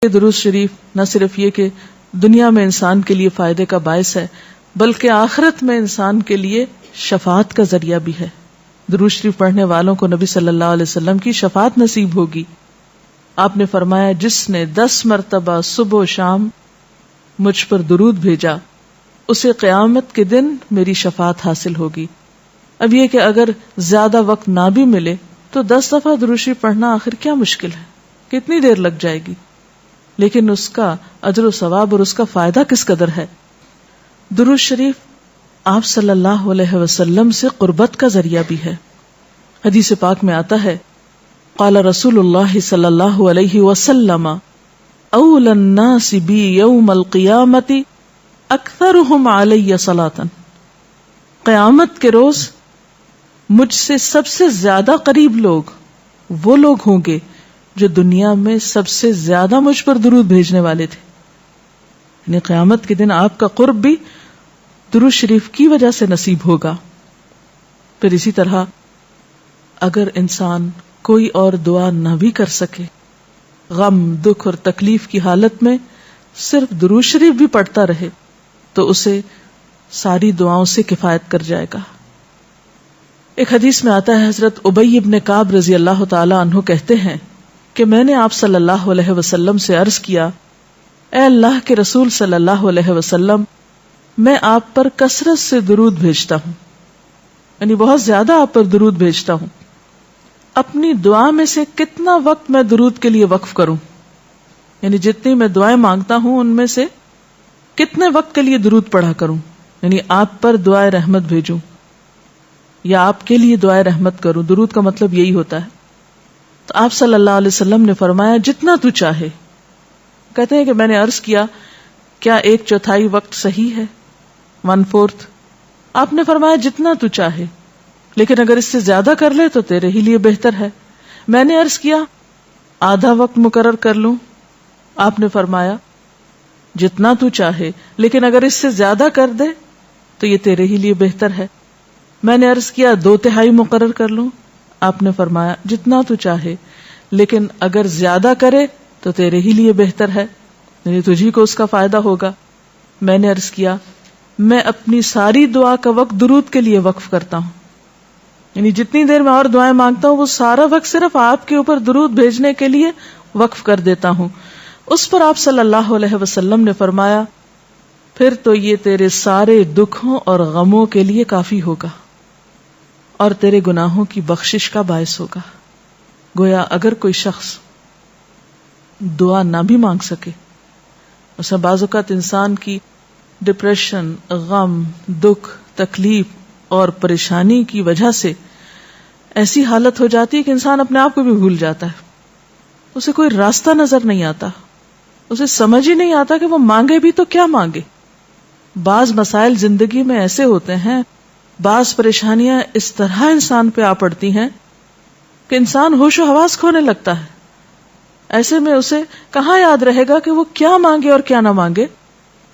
درود شریف نہ صرف یہ کہ دنیا میں انسان کے لیے فائدے کا باعث ہے بلکہ آخرت میں انسان کے لیے شفاعت کا ذریعہ بھی ہے. درود شریف پڑھنے والوں کو نبی صلی اللہ علیہ وسلم کی شفاعت نصیب ہوگی. آپ نے فرمایا جس نے 10 مرتبہ صبح و شام مجھ پر درود بھیجا اسے قیامت کے دن میری شفاعت حاصل ہوگی. اب یہ کہ اگر زیادہ وقت نہ بھی ملے تو 10 دفعہ درود شریف پڑھنا آخر کیا مشکل ہے, کتنی دیر لگ جائے گی, لیکن اس کا اجر و ثواب اور اس کا فائدہ کس قدر ہے. درود شریف آپ صلی اللہ علیہ وسلم سے قربت کا ذریعہ بھی ہے. حدیث پاک میں آتا ہے قال رسول اللہ صلی اللہ علیہ وسلم اول الناس بی یوم القیامت اکثرهم علی صلاۃ. قیامت کے روز مجھ سے سب سے زیادہ قریب لوگ وہ لوگ ہوں گے جو دنیا میں سب سے زیادہ مجھ پر درود بھیجنے والے تھے. یعنی قیامت کے دن آپ کا قرب بھی درود شریف کی وجہ سے نصیب ہوگا. پھر اسی طرح اگر انسان کوئی اور دعا نہ بھی کر سکے, غم دکھ اور تکلیف کی حالت میں صرف درود شریف بھی پڑھتا رہے تو اسے ساری دعاؤں سے کفایت کر جائے گا. ایک حدیث میں آتا ہے حضرت ابی ابن کعب رضی اللہ تعالی عنہ کہتے ہیں کہ میں نے آپ صلی اللہ علیہ وسلم سے عرض کیا اے اللہ کے رسول صلی اللہ علیہ وسلم میں آپ پر کثرت سے درود بھیجتا ہوں, یعنی بہت زیادہ آپ پر درود بھیجتا ہوں, اپنی دعا میں سے کتنا وقت میں درود کے لیے وقف کروں, یعنی جتنی میں دعائیں مانگتا ہوں ان میں سے کتنے وقت کے لیے درود پڑھا کروں, یعنی آپ پر دعائے رحمت بھیجوں یا آپ کے لیے دعائے رحمت کروں. درود کا مطلب یہی ہوتا ہے. تو آپ صلی اللہ علیہ وسلم نے فرمایا جتنا تو چاہے. کہتے ہیں کہ میں نے عرض کیا کیا 1/4 وقت صحیح ہے, 1/4. آپ نے فرمایا جتنا تو چاہے, لیکن اگر اس سے زیادہ کر لے تو تیرے ہی لیے بہتر ہے. میں نے عرض کیا آدھا وقت مقرر کر لوں. آپ نے فرمایا جتنا تو چاہے, لیکن اگر اس سے زیادہ کر دے تو یہ تیرے ہی لیے بہتر ہے. میں نے عرض کیا 2/3 مقرر کر لوں. آپ نے فرمایا جتنا تو چاہے, لیکن اگر زیادہ کرے تو تیرے ہی لیے بہتر ہے, یعنی تجھی کو اس کا فائدہ ہوگا. میں نے عرض کیا میں اپنی ساری دعا کا وقت درود کے لیے وقف کرتا ہوں, یعنی جتنی دیر میں اور دعائیں مانگتا ہوں وہ سارا وقت صرف آپ کے اوپر درود بھیجنے کے لیے وقف کر دیتا ہوں. اس پر آپ صلی اللہ علیہ وسلم نے فرمایا پھر تو یہ تیرے سارے دکھوں اور غموں کے لیے کافی ہوگا اور تیرے گناہوں کی بخشش کا باعث ہوگا. گویا اگر کوئی شخص دعا نہ بھی مانگ سکے, مثلا بعض اوقات انسان کی ڈپریشن, غم, دکھ, تکلیف اور پریشانی کی وجہ سے ایسی حالت ہو جاتی ہے کہ انسان اپنے آپ کو بھی بھول جاتا ہے, اسے کوئی راستہ نظر نہیں آتا, اسے سمجھ ہی نہیں آتا کہ وہ مانگے بھی تو کیا مانگے. بعض مسائل زندگی میں ایسے ہوتے ہیں, بعض پریشانیاں اس طرح انسان پہ آ پڑتی ہیں کہ انسان ہوش و حواس کھونے لگتا ہے. ایسے میں اسے کہاں یاد رہے گا کہ وہ کیا مانگے اور کیا نہ مانگے.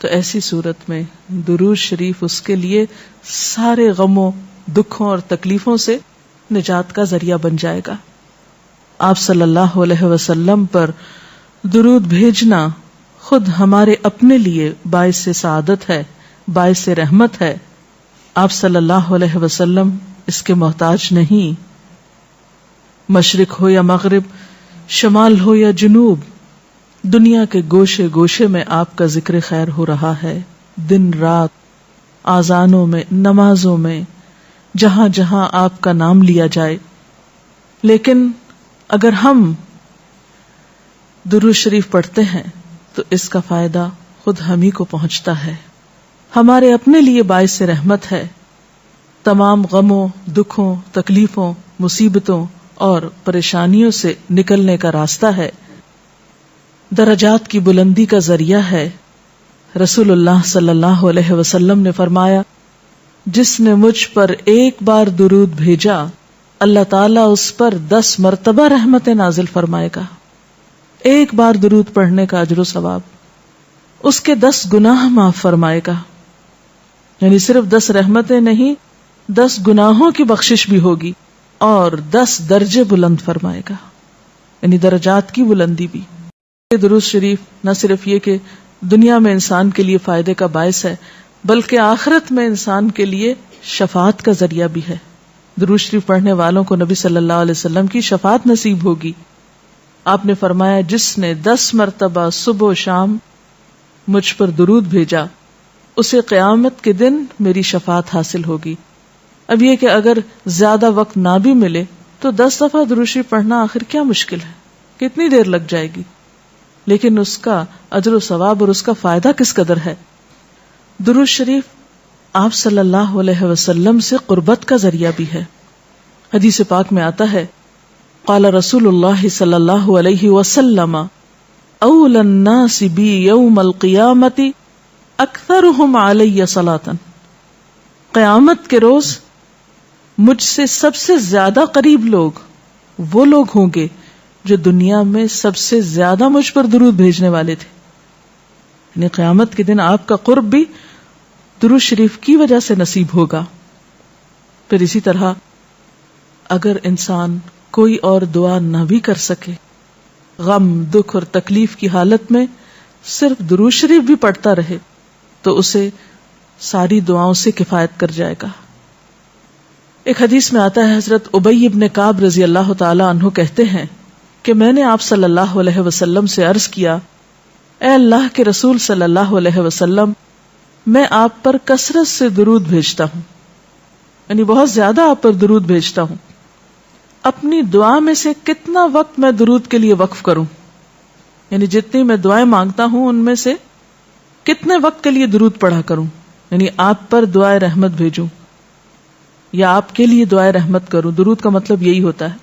تو ایسی صورت میں درود شریف اس کے لیے سارے غموں, دکھوں اور تکلیفوں سے نجات کا ذریعہ بن جائے گا. آپ صلی اللہ علیہ وسلم پر درود بھیجنا خود ہمارے اپنے لیے باعث سعادت ہے, باعث رحمت ہے. آپ صلی اللہ علیہ وسلم اس کے محتاج نہیں. مشرق ہو یا مغرب, شمال ہو یا جنوب, دنیا کے گوشے گوشے میں آپ کا ذکر خیر ہو رہا ہے. دن رات, آذانوں میں, نمازوں میں, جہاں جہاں آپ کا نام لیا جائے. لیکن اگر ہم درود شریف پڑھتے ہیں تو اس کا فائدہ خود ہم ہی کو پہنچتا ہے, ہمارے اپنے لیے باعث رحمت ہے. تمام غموں, دکھوں, تکلیفوں, مصیبتوں اور پریشانیوں سے نکلنے کا راستہ ہے, درجات کی بلندی کا ذریعہ ہے. رسول اللہ صلی اللہ علیہ وسلم نے فرمایا جس نے مجھ پر ایک بار درود بھیجا اللہ تعالیٰ اس پر 10 مرتبہ رحمت نازل فرمائے گا. ایک بار درود پڑھنے کا اجر و ثواب, اس کے 10 گناہ معاف فرمائے گا. یعنی صرف 10 رحمتیں نہیں, 10 گناہوں کی بخشش بھی ہوگی اور 10 درجے بلند فرمائے گا, یعنی درجات کی بلندی بھی. درود شریف نہ صرف یہ کہ دنیا میں انسان کے لیے فائدے کا باعث ہے بلکہ آخرت میں انسان کے لیے شفاعت کا ذریعہ بھی ہے. درود شریف پڑھنے والوں کو نبی صلی اللہ علیہ وسلم کی شفاعت نصیب ہوگی. آپ نے فرمایا جس نے 10 مرتبہ صبح و شام مجھ پر درود بھیجا اسے قیامت کے دن میری شفاعت حاصل ہوگی. اب یہ کہ اگر زیادہ وقت نہ بھی ملے تو 10 دفعہ درود شریف پڑھنا آخر کیا مشکل ہے, کتنی دیر لگ جائے گی, لیکن اس کا اجر و ثواب اور اس کا فائدہ کس قدر ہے. درود شریف آپ صلی اللہ علیہ وسلم سے قربت کا ذریعہ بھی ہے. حدیث پاک میں آتا ہے قال رسول اللہ صلی اللہ علیہ وسلم اول الناس بی یوم القیامت اکثرهم علی صلاۃ. قیامت کے روز مجھ سے سب سے زیادہ قریب لوگ وہ لوگ ہوں گے جو دنیا میں سب سے زیادہ مجھ پر درود بھیجنے والے تھے. یعنی قیامت کے دن آپ کا قرب بھی درود شریف کی وجہ سے نصیب ہوگا. پھر اسی طرح اگر انسان کوئی اور دعا نہ بھی کر سکے, غم دکھ اور تکلیف کی حالت میں صرف درود شریف بھی پڑھتا رہے تو اسے ساری دعاؤں سے کفایت کر جائے گا. ایک حدیث میں آتا ہے حضرت ابی ابن کعب رضی اللہ تعالی عنہ کہتے ہیں کہ میں نے آپ صلی اللہ علیہ وسلم سے عرض کیا اے اللہ کے رسول صلی اللہ علیہ وسلم میں آپ پر کثرت سے درود بھیجتا ہوں, یعنی بہت زیادہ آپ پر درود بھیجتا ہوں, اپنی دعا میں سے کتنا وقت میں درود کے لیے وقف کروں, یعنی جتنی میں دعائیں مانگتا ہوں ان میں سے کتنے وقت کے لیے درود پڑھا کروں, یعنی آپ پر دعائے رحمت بھیجوں یا آپ کے لیے دعائے رحمت کروں. درود کا مطلب یہی ہوتا ہے.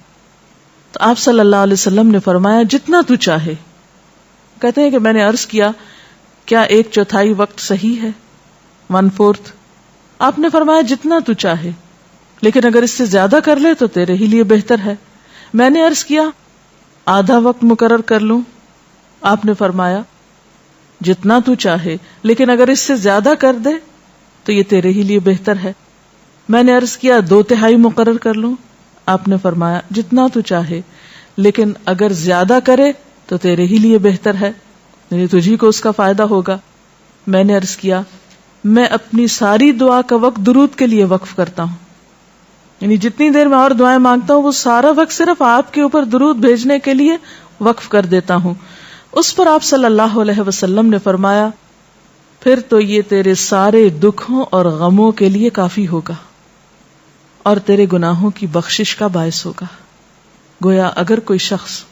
تو آپ صلی اللہ علیہ وسلم نے فرمایا جتنا تو چاہے. کہتے ہیں کہ میں نے عرض کیا کیا 1/4 وقت صحیح ہے, 1/4. آپ نے فرمایا جتنا تو چاہے, لیکن اگر اس سے زیادہ کر لے تو تیرے ہی لیے بہتر ہے. میں نے عرض کیا آدھا وقت مقرر کر لوں. آپ نے فرمایا جتنا تو چاہے, لیکن اگر اس سے زیادہ کر دے تو یہ تیرے ہی لیے بہتر ہے. میں نے عرض کیا 2/3 مقرر کر لوں. آپ نے فرمایا جتنا تو چاہے, لیکن اگر زیادہ کرے تو تیرے ہی لیے بہتر ہے, یعنی تجھی کو اس کا فائدہ ہوگا. میں نے عرض کیا میں اپنی ساری دعا کا وقت درود کے لیے وقف کرتا ہوں, یعنی جتنی دیر میں اور دعائیں مانگتا ہوں وہ سارا وقت صرف آپ کے اوپر درود بھیجنے کے لیے وقف کر دیتا ہوں. اس پر آپ صلی اللہ علیہ وسلم نے فرمایا پھر تو یہ تیرے سارے دکھوں اور غموں کے لیے کافی ہوگا اور تیرے گناہوں کی بخشش کا باعث ہوگا. گویا اگر کوئی شخص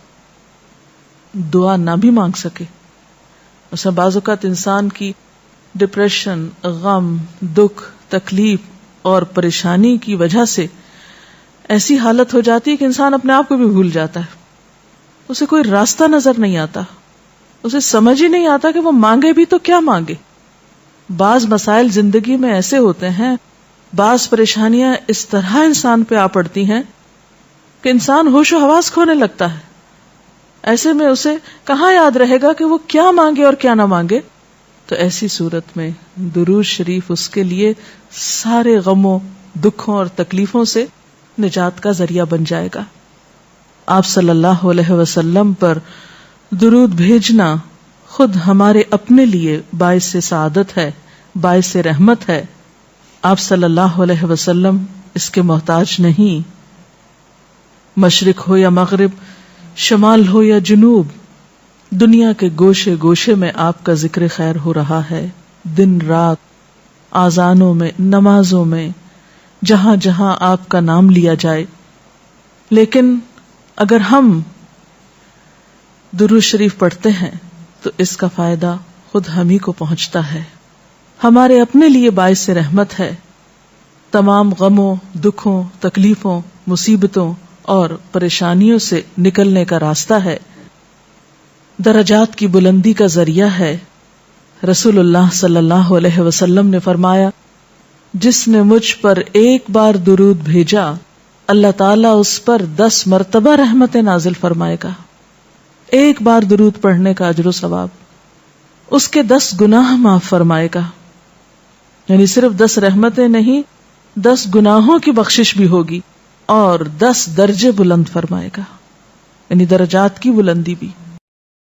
دعا نہ بھی مانگ سکے, اس میں بعض اوقات انسان کی ڈپریشن, غم, دکھ, تکلیف اور پریشانی کی وجہ سے ایسی حالت ہو جاتی ہے کہ انسان اپنے آپ کو بھی بھول جاتا ہے, اسے کوئی راستہ نظر نہیں آتا, اسے سمجھ ہی نہیں آتا کہ وہ مانگے بھی تو کیا مانگے. بعض مسائل زندگی میں ایسے ہوتے ہیں, بعض پریشانیاں اس طرح انسان پہ آ پڑتی ہیں کہ انسان ہوش و حواس کھونے لگتا ہے. ایسے میں اسے کہاں یاد رہے گا کہ وہ کیا مانگے اور کیا نہ مانگے. تو ایسی صورت میں درود شریف اس کے لیے سارے غموں, دکھوں اور تکلیفوں سے نجات کا ذریعہ بن جائے گا. آپ صلی اللہ علیہ وسلم پر درود بھیجنا خود ہمارے اپنے لیے باعث سعادت ہے, باعث رحمت ہے. آپ صلی اللہ علیہ وسلم اس کے محتاج نہیں. مشرق ہو یا مغرب, شمال ہو یا جنوب, دنیا کے گوشے گوشے میں آپ کا ذکر خیر ہو رہا ہے. دن رات, آذانوں میں, نمازوں میں, جہاں جہاں آپ کا نام لیا جائے. لیکن اگر ہم درود شریف پڑھتے ہیں تو اس کا فائدہ خود ہم ہی کو پہنچتا ہے, ہمارے اپنے لیے باعث رحمت ہے. تمام غموں, دکھوں, تکلیفوں, مصیبتوں اور پریشانیوں سے نکلنے کا راستہ ہے, درجات کی بلندی کا ذریعہ ہے. رسول اللہ صلی اللہ علیہ وسلم نے فرمایا جس نے مجھ پر ایک بار درود بھیجا اللہ تعالیٰ اس پر 10 مرتبہ رحمتیں نازل فرمائے گا. ایک بار درود پڑھنے کا اجر و ثواب, اس کے 10 گناہ معاف فرمائے گا. یعنی صرف 10 رحمتیں نہیں, 10 گناہوں کی بخشش بھی ہوگی اور 10 درجے بلند فرمائے گا, یعنی درجات کی بلندی بھی.